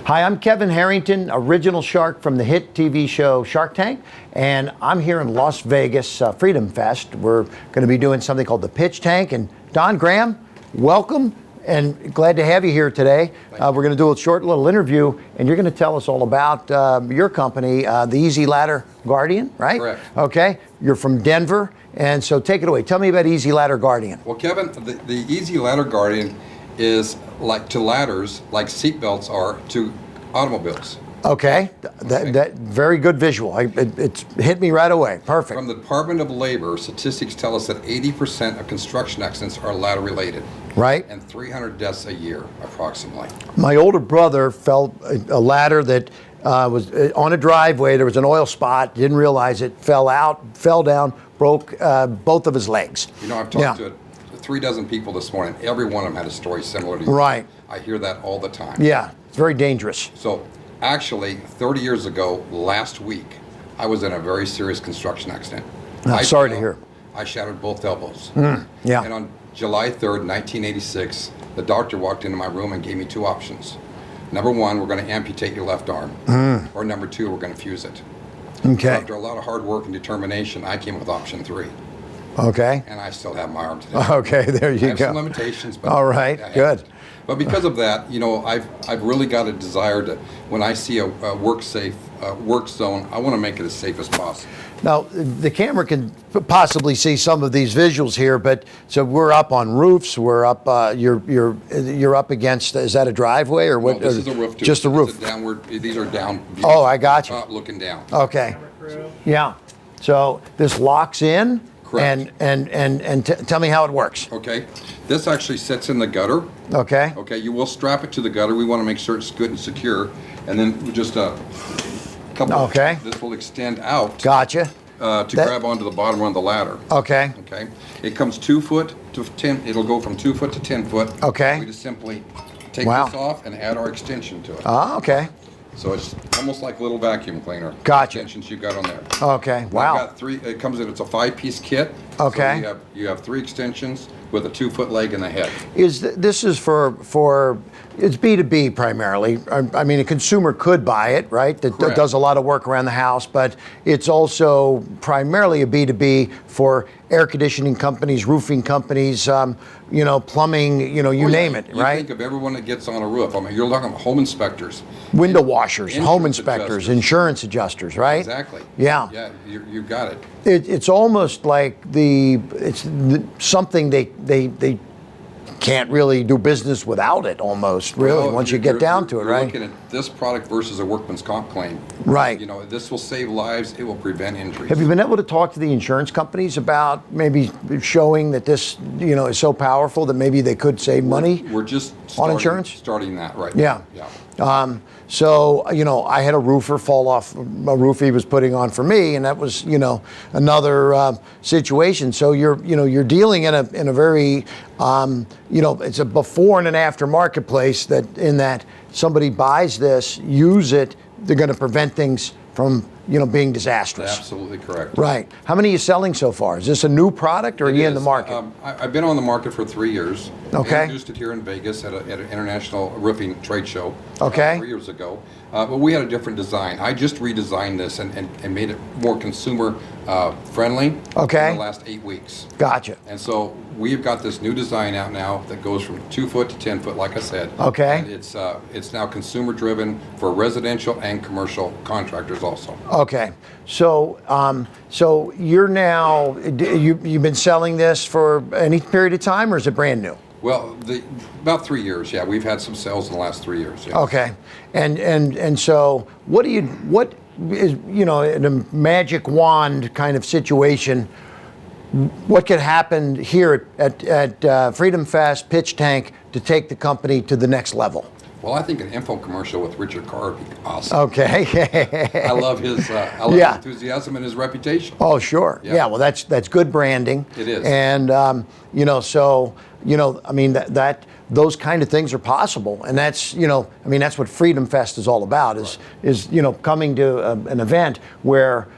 Hi, I'm Kevin Harrington, original shark from the hit TV show Shark Tank, and I'm here in Las Vegas, Freedom Fest. We're going to be doing something called the Pitch Tank, and Don Graham, welcome, and glad to have you here today. We're going to do a short little interview, and you're going to tell us all about your company, the Easy Ladder Guardian, right? Correct. Okay, you're from Denver, and so take it away. Tell me about Easy Ladder Guardian. Well, Kevin, the Easy Ladder Guardian is like to ladders, like seatbelts are to automobiles. Okay, that very good visual. It's hit me right away. Perfect. From the Department of Labor, statistics tell us that 80% of construction accidents are ladder related. Right. And 300 deaths a year, approximately. My older brother fell a ladder that was on a driveway. There was an oil spot. Didn't realize it. Fell out. Fell down. Broke both of his legs. You know, I've talked to 36 people this morning. Every one of them had a story similar to yours. Right. I hear that all the time. Yeah, it's very dangerous. So, actually, 30 years ago, last week, I was in a very serious construction accident. Sorry to hear. I shattered both elbows. Yeah. And on July 3rd, 1986, the doctor walked into my room and gave me two options. Number one, we're going to amputate your left arm. Or number two, we're going to fuse it. Okay. So after a lot of hard work and determination, I came with option 3. Okay. And I still have my arm today. Okay, there you I have go. some limitations, but all right, good. But because of that, you know, I've really got a desire to, when I see a work zone, I want to make it as safe as possible. Now, the camera can possibly see some of these visuals here, but so we're up on roofs. We're up. You're up against. Is that a driveway or what? No, this is a roof too. Just a roof. Downward. These are down views. Oh, I got you. Looking down. Okay. Yeah. So this locks in. Correct. And tell me how it works. Okay. This actually sits in the gutter. Okay. Okay. You will strap it to the gutter. We want to make sure it's good and secure, and then just a couple. Okay. This will extend out. Gotcha. Grab onto the bottom run of the ladder. Okay. Okay. It comes 2 foot to 10. It'll go from 2 foot to 10 foot. Okay. We just simply take Wow. this off and add our extension to it. Okay. So it's almost like a little vacuum cleaner. Gotcha. Extensions you got on there. Okay. Wow. I've got 3. It comes in. It's a 5-piece kit. Okay. So you have 3 extensions with a 2-foot leg and a head. This is for it's B2B primarily. I mean, a consumer could buy it, right? That Correct. does a lot of work around the house, but it's also primarily a B2B for air conditioning companies, roofing companies, plumbing, you name it, You right? think of everyone that gets on a roof. I mean, you're looking at home inspectors. Window washers, home Insurance inspectors, adjusters. insurance adjusters, right? Exactly. Yeah. Yeah, you got it. It's almost like something they can't really do business without it almost, really, Well, once you get down to it, you're right? looking at this product versus a workman's comp claim. Right. You know, this will save lives. It will prevent injuries. Have you been able to talk to the insurance companies about maybe showing that this, is so powerful that maybe they could save money? We're just insurance? starting that right Yeah. now. Yeah. So, I had a roofer fall off a roof he was putting on for me, and that was, another situation. So you're dealing in a very, it's a before and an after marketplace that somebody buys this, use it, they're going to prevent things from, being disastrous. Absolutely correct. Right. How many are you selling so far? Is this a new product or are you in the market? I've been on the market for 3 years. Okay. I introduced it here in Vegas at an international roofing trade show. Okay. 3 years ago. But we had a different design. I just redesigned this and made it more consumer friendly. Okay. In the last 8 weeks. Gotcha. And so we've got this new design out now that goes from 2 foot to 10 foot, like I said. Okay. And it's now consumer driven for residential and commercial contractors also. Okay, so you're now you've been selling this for any period of time, or is it brand new? Well, about 3 years. Yeah, we've had some sales in the last 3 years. Yeah. Okay, and so what is in a magic wand kind of situation? What could happen here at Freedom Fest Pitch Tank to take the company to the next level? Well, I think an info commercial with Richard Carr would be awesome. Okay. I love his his enthusiasm and his reputation. Oh, sure. Yeah. Well, that's good branding. It is. And I mean that those kind of things are possible, and that's that's what Freedom Fest is all about. Is coming to an event where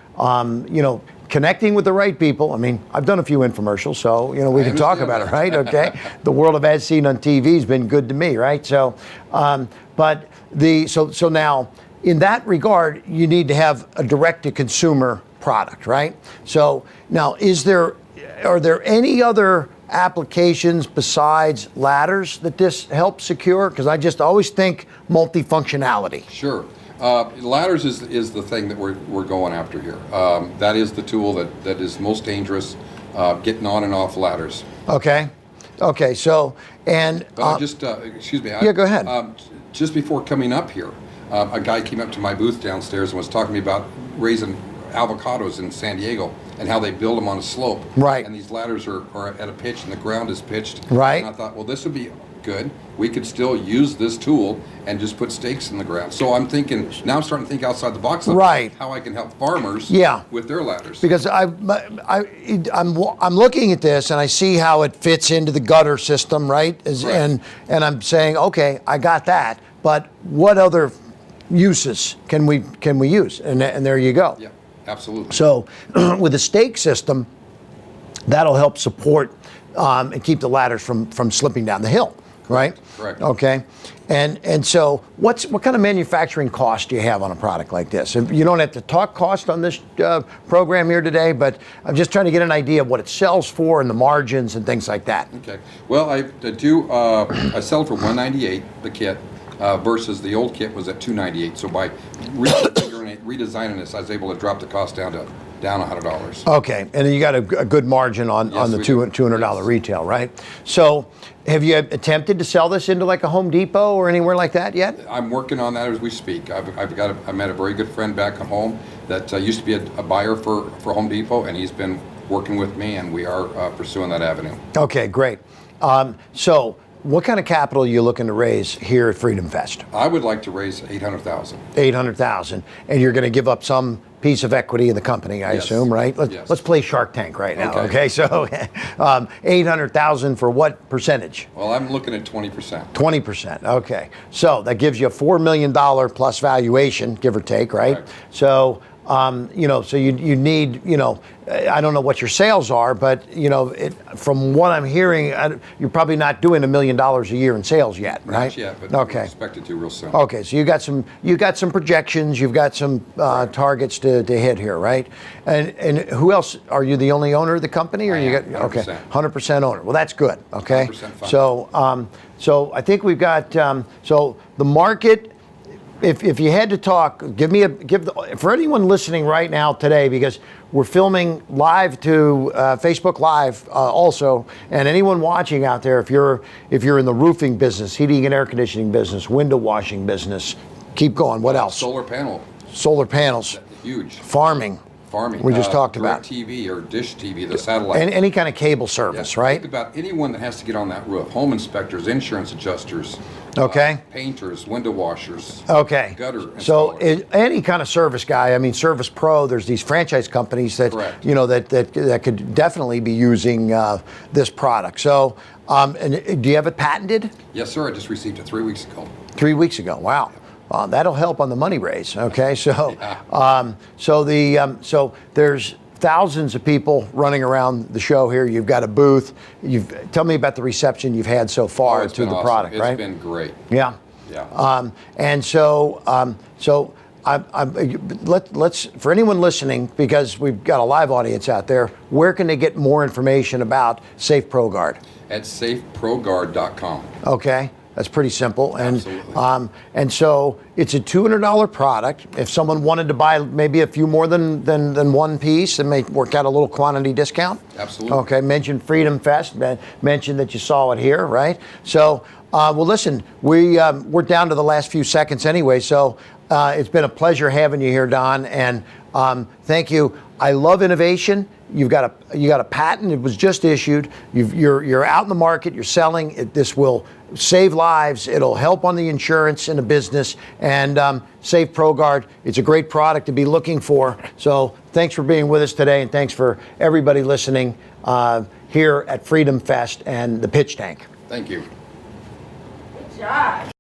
connecting with the right people. I mean, I've done a few infomercials, so we can talk about it, right? Okay. The world of ads seen on TV has been good to me, right? So, so now in that regard, you need to have a direct-to-consumer product, right? So now, are there any other applications besides ladders that this helps secure? Because I just always think multifunctionality. Sure. Ladders is the thing that we're going after here. That is the tool that is most dangerous, getting on and off ladders. Okay. So, and excuse me. Yeah, go ahead. Just before coming up here, a guy came up to my booth downstairs and was talking to me about raising avocados in San Diego and how they build them on a slope. Right. And these ladders are at a pitch and the ground is pitched. Right. And I thought, well, this would be good. We could still use this tool and just put stakes in the ground. So I'm starting to think outside the box of how I can help farmers with their ladders. Because I'm looking at this and I see how it fits into the gutter system, right? And I'm saying, okay, I got that, but what other uses can we use? And there you go. Yeah, absolutely. So with a stake system, that'll help support and keep the ladders from slipping down the hill, right? Correct. Okay. And so what kind of manufacturing cost do you have on a product like this? You don't have to talk cost on this program here today, but I'm just trying to get an idea of what it sells for and the margins and things like that. Okay. Well, I sell it for $198 the kit. Versus the old kit was at $298. So by redesigning this, I was able to drop the cost down $100. Okay, and then you got a good margin on the $200 retail, right? So have you attempted to sell this into like a Home Depot or anywhere like that yet? I'm working on that as we speak. I met a very good friend back at home that used to be a buyer for Home Depot, and he's been working with me, and we are pursuing that avenue. Okay, great. So what kind of capital are you looking to raise here at Freedom Fest? I would like to raise $800,000. $800,000, and you're going to give up some piece of equity in the company, I assume, right? Let's play Shark Tank right now. Okay, so $800,000 for what percentage? Well, I'm looking at 20%. 20%. Okay, so that gives you a $4 million plus valuation, give or take, right? Correct. So. So you need, I don't know what your sales are, but from what I'm hearing, you're probably not doing $1 million a year in sales yet, right? Not yet, but we're expected to real soon. Okay, so you got some projections, you've got some targets to hit here, right? And who else? Are you the only owner of the company, or I you am, got 100%. 100% owner? Well, that's good. Okay, 100% fund. So I think we've got so the market. If you had to talk, for anyone listening right now today, because we're filming live to Facebook Live also, and anyone watching out there, if you're in the roofing business, heating and air conditioning business, window washing business, keep going. What else? Solar panels. Huge. Farming. We just talked about TV or dish TV, the satellite. Any kind of cable service, right? Think about anyone that has to get on that roof: home inspectors, insurance adjusters, painters, window washers, gutter installers. Any kind of service guy. I mean, SafePro. There's these franchise companies that that could definitely be using this product. So, and do you have it patented? Yes, sir. I just received it 3 weeks ago. 3 weeks ago. Wow. That'll help on the money raise. Okay, so so there's thousands of people running around the show here. You've got a booth. Tell me about the reception you've had so far to the awesome. product. Right? It's been great. Yeah. And so let's for anyone listening, because we've got a live audience out there. Where can they get more information about SafePro Guard? At SafeProGuard.com. Okay. That's pretty simple, Absolutely. And so it's a $200 product. If someone wanted to buy maybe a few more than one piece, it may work out a little quantity discount. Absolutely. Okay. Mention Freedom Fest. Mention that you saw it here, right? So, well, listen, we're down to the last few seconds anyway. So it's been a pleasure having you here, Don, and thank you. I love innovation. You got a patent. It was just issued. You're out in the market. You're selling. This will save lives. It'll help on the insurance in a business. And SafePro Guard. It's a great product to be looking for. So thanks for being with us today, and thanks for everybody listening here at Freedom Fest and the Pitch Tank. Thank you. Good job.